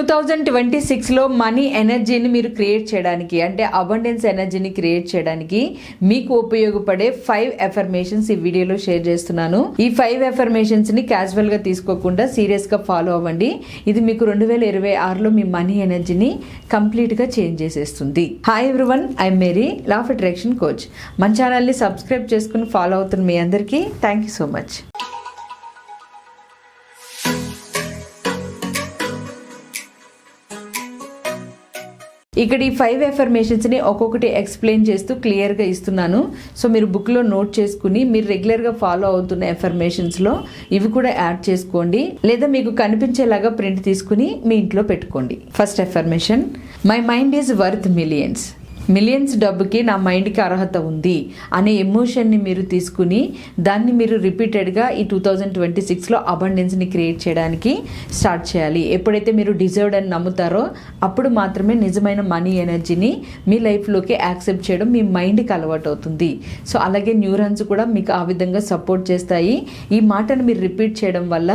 2026లో money ఎనర్జీని మీరు create చేయడానికి అంటే అబండెన్స్ ఎనర్జీని క్రియేట్ చేయడానికి మీకు ఉపయోగపడే 5 ఎఫర్మేషన్స్ ఈ వీడియోలో షేర్ చేస్తున్నాను. ఈ 5 ఎఫర్మేషన్స్ ని క్యాజువల్ గా తీసుకోకుండా సీరియస్ గా ఫాలో అవ్వండి. ఇది మీకు 2026లో మీ మనీ ఎనర్జీని కంప్లీట్ గా చేంజ్ చేసేస్తుంది. Hi everyone, I'm Mary, law of attraction coach. మన ఛానల్ ని సబ్స్క్రైబ్ చేసుకుని ఫాలో అవుతున్న మీ అందరికీ థ్యాంక్ యూ సో మచ్. ఇక్కడ ఈ 5 ఎఫర్మేషన్స్ని ఒక్కొక్కటి ఎక్స్ప్లెయిన్ చేస్తూ క్లియర్గా ఇస్తున్నాను. సో మీరు బుక్లో నోట్ చేసుకుని మీరు రెగ్యులర్గా ఫాలో అవుతున్న ఎఫర్మేషన్స్లో ఇవి కూడా యాడ్ చేసుకోండి, లేదా మీకు కనిపించేలాగా ప్రింట్ తీసుకుని మీ ఇంట్లో పెట్టుకోండి. First affirmation, my mind is worth millions. Millions డబ్బుకి నా మైండ్కి అర్హత ఉంది అనే ఎమోషన్ని మీరు తీసుకుని దాన్ని మీరు రిపీటెడ్గా ఈ 2026లో అబండెన్స్ని క్రియేట్ చేయడానికి స్టార్ట్ చేయాలి. ఎప్పుడైతే మీరు డిజర్వ్డ్ అని నమ్ముతారో అప్పుడు మాత్రమే నిజమైన మనీ ఎనర్జీని మీ లైఫ్లోకి యాక్సెప్ట్ చేయడం మీ మైండ్కి అలవాటు అవుతుంది. సో అలాగే న్యూరాన్స్ కూడా మీకు ఆ విధంగా సపోర్ట్ చేస్తాయి. ఈ మాటను మీరు రిపీట్ చేయడం వల్ల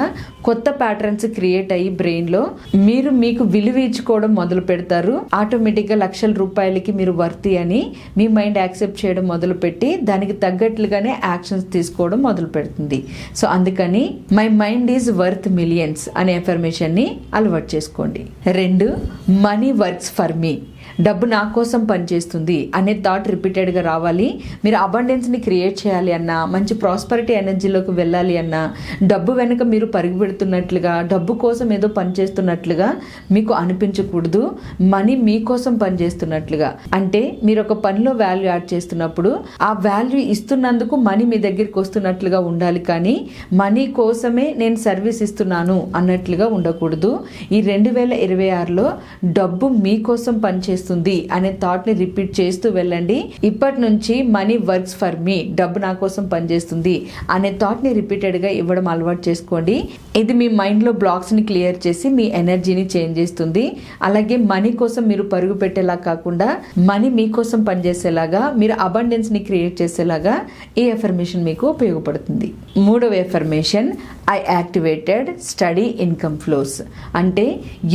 కొత్త ప్యాటర్న్స్ క్రియేట్ అయ్యి బ్రెయిన్లో మీరు మీకు విలువ ఇచ్చుకోవడం మొదలు పెడతారు. ఆటోమేటిక్గా లక్షల రూపాయలకి మీరు వర్తి అని మీ మైండ్ యాక్సెప్ట్ చేయడం మొదలుపెట్టి దానికి తగ్గట్లుగానే యాక్షన్స్ తీసుకోవడం మొదలు పెడుతుంది. సో అందుకని my mind is worth millions అనే ఎఫర్మేషన్ని అలవాటు చేసుకోండి. 2, మనీ వర్క్స్ ఫర్ మీ. డబ్బు నా కోసం పనిచేస్తుంది అనే థాట్ రిపీటెడ్గా రావాలి. మీరు అబండెన్స్ని క్రియేట్ చేయాలి అన్నా, మంచి ప్రాస్పరిటీ ఎనర్జీలోకి వెళ్ళాలి అన్నా, డబ్బు వెనుక మీరు పరుగు పెడుతున్నట్లుగా, డబ్బు కోసం ఏదో పనిచేస్తున్నట్లుగా మీకు అనిపించకూడదు. మనీ మీకోసం పనిచేస్తున్నట్లుగా, అంటే మీరు ఒక పనిలో వాల్యూ యాడ్ చేస్తున్నప్పుడు ఆ వాల్యూ ఇస్తున్నందుకు మనీ మీ దగ్గరికి వస్తున్నట్లుగా ఉండాలి, కానీ మనీ కోసమే నేను సర్వీస్ ఇస్తున్నాను అన్నట్లుగా ఉండకూడదు. ఈ 2026లో డబ్బు మీకోసం పనిచేస్తుంది అనే థాట్ ని రిపీట్ చేస్తూ వెళ్ళండి. ఇప్పటి నుంచి మనీ వర్క్స్ ఫర్ మీ, డబ్బు నా కోసం పనిచేస్తుంది అనే థాట్ ని రిపీటెడ్ గా ఇవ్వడం అలవాటు చేసుకోండి. ఇది మీ మైండ్ లో బ్లాక్స్ ని క్లియర్ చేసి మీ ఎనర్జీని చేంజ్ చేస్తుంది. అలాగే మనీ కోసం మీరు పరుగు పెట్టేలా కాకుండా మనీ మీకోసం పనిచేసేలాగా, మీరు అబండెన్స్ ని క్రియేట్ చేసేలాగా ఈ ఎఫర్మేషన్ మీకు ఉపయోగపడుతుంది. 3వ affirmation, I activated study income flows. అంటే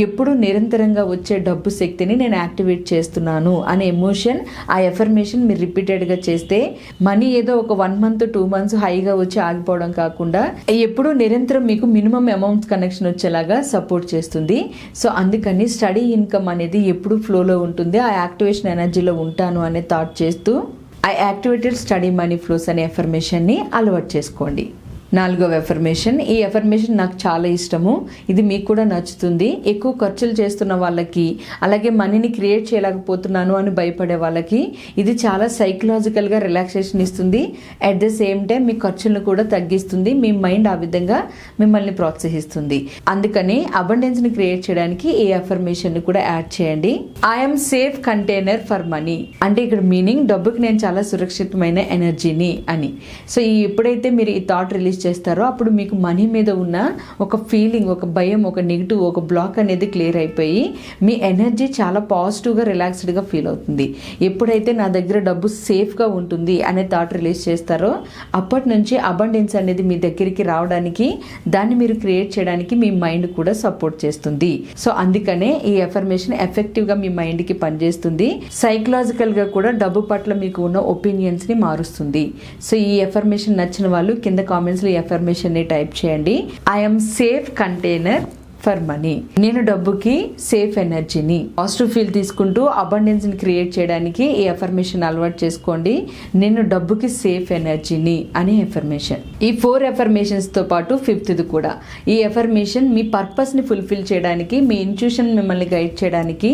ఎప్పుడు నిరంతరంగా వచ్చే డబ్బు శక్తిని నేను యాక్టివేట్ చేస్తున్నాను అనే ఎమోషన్, ఆ ఎఫర్మేషన్ మీరు రిపీటెడ్గా చేస్తే మనీ ఏదో ఒక 1 month 2 months హైగా వచ్చి ఆగిపోవడం కాకుండా ఎప్పుడు నిరంతరం మీకు మినిమం అమౌంట్ కనెక్షన్ వచ్చేలాగా సపోర్ట్ చేస్తుంది. సో అందుకని స్టడీ ఇన్కమ్ అనేది ఎప్పుడు ఫ్లోలో ఉంటుంది, ఆ యాక్టివేషన్ ఎనర్జీలో ఉంటాను అనే థాట్ చేస్తూ I activated study money flows అనే ఎఫర్మేషన్ని అలవాటు చేసుకోండి. 4వ ఎఫర్మేషన్, ఈ ఎఫర్మేషన్ నాకు చాలా ఇష్టము, ఇది మీకు కూడా నచ్చుతుంది. ఎక్కువ ఖర్చులు చేస్తున్న వాళ్ళకి, అలాగే మనీని క్రియేట్ చేయలేకపోతున్నాను అని భయపడే వాళ్ళకి ఇది చాలా సైకలాజికల్గా రిలాక్సేషన్ ఇస్తుంది. అట్ ద సేమ్ టైం మీ ఖర్చులను కూడా తగ్గిస్తుంది. మీ మైండ్ ఆ విధంగా మిమ్మల్ని ప్రోత్సహిస్తుంది. అందుకని అబండెన్స్ని క్రియేట్ చేయడానికి ఈ ఎఫర్మేషన్ని కూడా యాడ్ చేయండి. I'm safe container for money. అంటే ఇక్కడ మీనింగ్ డబ్బుకి నేను చాలా సురక్షితమైన ఎనర్జీని అని. సో ఎప్పుడైతే మీరు ఈ థాట్ రిలీజ్ చేస్తారో అప్పుడు మీకు మనీ మీద ఉన్న ఒక ఫీలింగ్, ఒక భయం, ఒక నెగిటివ్, ఒక బ్లాక్ అనేది క్లియర్ అయిపోయి మీ ఎనర్జీ చాలా పాజిటివ్గా రిలాక్స్డ్గా ఫీల్ అవుతుంది. ఎప్పుడైతే నా దగ్గర డబ్బు సేఫ్గా ఉంటుంది అనే థాట్ రిలీజ్ చేస్తారో అప్పటి నుంచి అబండెన్స్ అనేది మీ దగ్గరికి రావడానికి, దాన్ని మీరు క్రియేట్ చేయడానికి మీ మైండ్ కూడా సపోర్ట్ చేస్తుంది. సో అందుకనే ఈ ఎఫర్మేషన్ ఎఫెక్టివ్గా మీ మైండ్కి పనిచేస్తుంది. సైకలాజికల్గా కూడా డబ్బు పట్ల మీకు ఉన్న ఒపీనియన్స్ని మారుస్తుంది. సో ఈ ఎఫర్మేషన్ నచ్చిన వాళ్ళు కింద కామెంట్స్లో ఈ ఎఫర్మేషన్ ని టైప్ చేయండి. I'm safe container for money. నేను డబ్బుకి సేఫ్ ఎనర్జీని. పాజిటివ్ ఫీల్ తీసుకుంటూ అబండెన్స్ ని క్రియేట్ చేయడానికి ఈ ఎఫర్మేషన్ అలవాటు చేసుకోండి. నేను డబ్బుకి సేఫ్ ఎనర్జీని అనే ఎఫర్మేషన్. ఈ 4 ఎఫర్మేషన్స్ తో పాటు 5th కూడా. ఈ ఎఫర్మేషన్ మీ పర్పస్ ని ఫుల్ఫిల్ చేయడానికి, మీ ఇంట్యూషన్ మిమ్మల్ని గైడ్ చేయడానికి,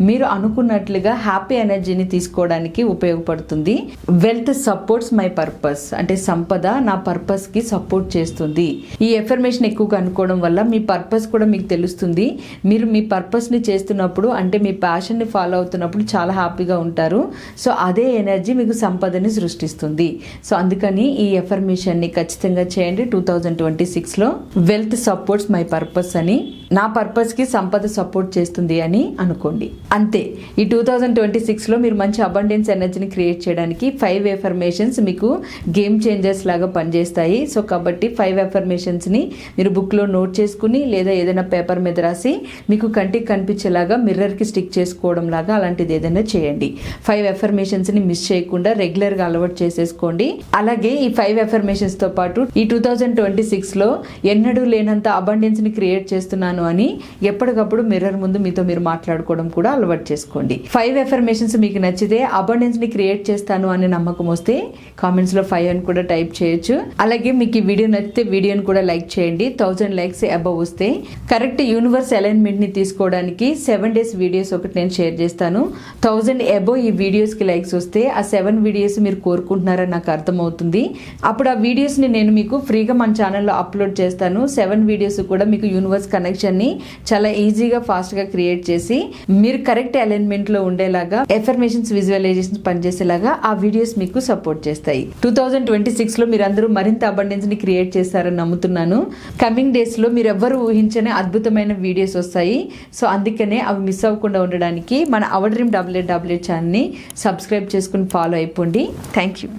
మీరు అనుకున్నట్లుగా హ్యాపీ ఎనర్జీని తీసుకోవడానికి ఉపయోగపడుతుంది. Wealth supports my purpose. అంటే సంపద నా పర్పస్ కి సపోర్ట్ చేస్తుంది. ఈ ఎఫర్మేషన్ ఎక్కువగా అనుకోవడం వల్ల మీ పర్పస్ కూడా మీకు తెలుస్తుంది. మీరు మీ పర్పస్ని చేస్తున్నప్పుడు, అంటే మీ ప్యాషన్ని ఫాలో అవుతున్నప్పుడు చాలా హ్యాపీగా ఉంటారు. సో అదే ఎనర్జీ మీకు సంపదని సృష్టిస్తుంది. సో అందుకని ఈ ఎఫర్మేషన్ని ఖచ్చితంగా ఖచ్చితంగా చేయండి. 2026లో వెల్త్ సపోర్ట్స్ మై పర్పస్ అని, నా పర్పస్ కి సంపద సపోర్ట్ చేస్తుంది అని అనుకోండి. అంతే. ఈ 2026లో మీరు మంచి అబండెన్స్ ఎనర్జీని క్రియేట్ చేయడానికి 5 ఎఫర్మేషన్స్ మీకు గేమ్ చేంజర్స్ లాగా పనిచేస్తాయి. సో కాబట్టి 5 ఎఫర్మేషన్స్ ని మీరు బుక్ లో నోట్ చేసుకుని లేదా ఏదైనా పేపర్ మీద రాసి మీకు కంటికి కనిపించేలాగా మిర్రర్ కి స్టిక్ చేసుకోవడం లాగా అలాంటిది ఏదైనా చేయండి. 5 ఎఫర్మేషన్స్ ని మిస్ చేయకుండా రెగ్యులర్ గా అలవాటు చేసేసుకోండి. అలాగే ఈ 5 ఎఫర్మేషన్స్ తో పాటు ఈ 2026లో ఎన్నడూ లేనంత అబండెన్స్ ని క్రియేట్ చేస్తున్నాను అని ఎప్పటికప్పుడు మిర్రర్ ముందు మీతో మీరు మాట్లాడుకోవడం కూడా అలవాటు చేసుకోండి. 5 ఎఫర్మేషన్స్ మీకు నచ్చితే అబండెన్స్ ని క్రియేట్ చేస్తాను అనే నమ్మకం వస్తే కామెంట్స్ లో 5 అని కూడా టైప్ చేయొచ్చు. అలాగే మీకు ఈ వీడియో నచ్చితే వీడియోని కూడా లైక్ చేయండి. 1000 లైక్స్ అబవ్ వస్తే కరెక్ట్ యూనివర్స్ అలైన్మెంట్ ని తీసుకోవడానికి 7 డేస్ వీడియోస్ ఒకటి నేను షేర్ చేస్తాను. 1000 అబవ్ ఈ వీడియోస్ కి లైక్స్ వస్తే ఆ 7 వీడియోస్ మీరు కోరుకుంటున్నారని నాకు అర్థమవుతుంది. అప్పుడు ఆ వీడియోస్ ని నేను మీకు ఫ్రీగా మన ఛానల్లో అప్లోడ్ చేస్తాను. 7 వీడియోస్ కూడా మీకు యూనివర్స్ కనెక్షన్ ని చాలా ఈజీగా ఫాస్ట్ గా క్రియేట్ చేసి మీరు కరెక్ట్ అలైన్మెంట్ లో ఉండేలాగా ఎఫర్మేషన్స్ విజువలైజేషన్స్ పనిచేసేలాగా ఆ వీడియోస్ మీకు సపోర్ట్ చేస్తాయి. 2026లో మీరందరూ మరింత అబండెన్స్ ని క్రియేట్ చేస్తారని నమ్ముతున్నాను. కమింగ్ డేస్ లో మీరు ఎవ్వరు ఊహించని అద్భుతమైన వీడియోస్ వస్తాయి. సో అందుకనే అవి మిస్ అవ్వకుండా ఉండడానికి మన అవర్ డ్రీమ్ WA ఛానల్ ని సబ్స్క్రైబ్ చేసుకుని ఫాలో అయిపోండి. Thank you.